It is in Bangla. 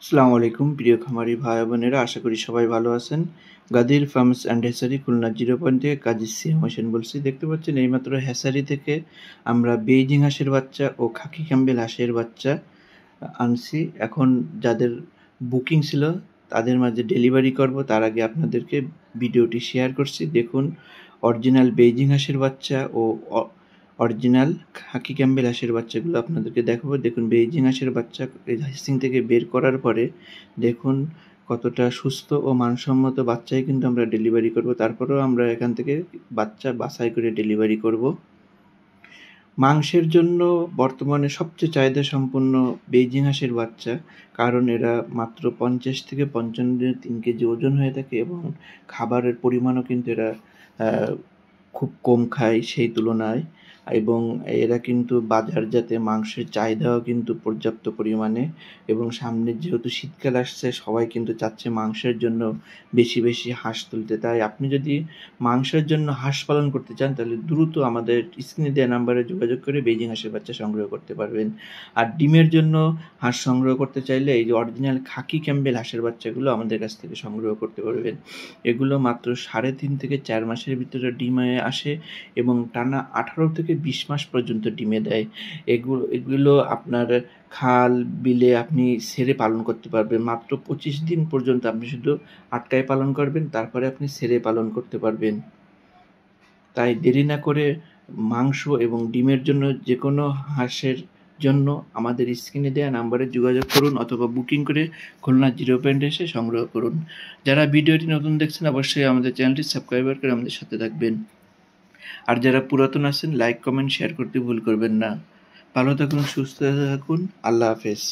আসসালামু আলাইকুম প্রিয় খামারি ভাই বোনেরা, আশা করি সবাই ভালো আছেন। গাদির ফার্মস অ্যান্ড হ্যাচারি খুলনা 0 থেকে কাজী সিএম হোসেন বলছি। দেখতে পাচ্ছেন এইমাত্র হ্যাচারি থেকে আমরা বেইজিং হাঁসের বাচ্চা ও খাকি ক্যাম্বেল হাঁসের বাচ্চা আনছি। এখন যাদের বুকিং ছিল তাদের মাঝে ডেলিভারি করব, তার আগে আপনাদেরকে ভিডিওটি শেয়ার করছি। দেখুন, অরিজিনাল বেইজিং হাঁসের বাচ্চা ও অরিজিনাল খাকি ক্যাম্বেল হাঁসের বাচ্চাগুলো আপনাদেরকে দেখাবো। দেখুন, বেইজিং হাঁসের বাচ্চা হাসিং থেকে বের করার পরে দেখুন কতটা সুস্থ ও মানসম্মত বাচ্চাই কিন্তু আমরা ডেলিভারি করব। তারপরেও আমরা এখান থেকে বাচ্চা বাছাই করে ডেলিভারি করব। মাংসের জন্য বর্তমানে সবচেয়ে চাহিদা সম্পন্ন বেইজিং হাঁসের বাচ্চা, কারণ এরা মাত্র 50 থেকে 55 দিনে 3 কেজি ওজন হয়ে থাকে এবং খাবারের পরিমাণও কিন্তু এরা খুব কম খায় সেই তুলনায়, এবং এরা কিন্তু বাজারজাতে মাংসের চাহিদাও কিন্তু পর্যাপ্ত পরিমাণে। এবং সামনে যেহেতু শীতকাল আসছে, সবাই কিন্তু চাচ্ছে মাংসের জন্য বেশি বেশি হাঁস তুলতে। তাই আপনি যদি মাংসের জন্য হাঁস পালন করতে চান তাহলে দ্রুত আমাদের স্ক্রিনে দেওয়া নাম্বারে যোগাযোগ করে বেইজিং হাঁসের বাচ্চা সংগ্রহ করতে পারবেন। আর ডিমের জন্য হাঁস সংগ্রহ করতে চাইলে এই যে অরিজিনাল খাকি ক্যাম্বেল হাঁসের বাচ্চাগুলো আমাদের কাছ থেকে সংগ্রহ করতে পারবেন। এগুলো মাত্র 3.5 থেকে 4 মাসের ভিতরে ডিমে আসে এবং টানা 18 থেকে 20 মাস পর্যন্ত ডিমে দেয়। এগুলো আপনার খাল বিলে আপনি ছেড়ে পালন করতে পারবেন। মাত্র 25 দিন পর্যন্ত আপনি শুধু আটকায় পালন করবেন, তারপরে আপনি ছেড়ে পালন করতে পারবেন। তাই দেরি না করে মাংস এবং ডিমের জন্য যে কোনো হাঁসের জন্য আমাদের স্ক্রিনে দেওয়া নাম্বারে যোগাযোগ করুন অথবা বুকিং করে খুলনা 0 এসে সংগ্রহ করুন। যারা ভিডিওটি নতুন দেখছেন অবশ্যই আমাদের চ্যানেলটি সাবস্ক্রাইব করে আমাদের সাথে থাকবেন। আর যারা পুরাতন আছেন লাইক কমেন্ট শেয়ার করতে ভুল করবেন না। ভালো থাকুন, সুস্থ থাকুন, আল্লাহ হাফেজ।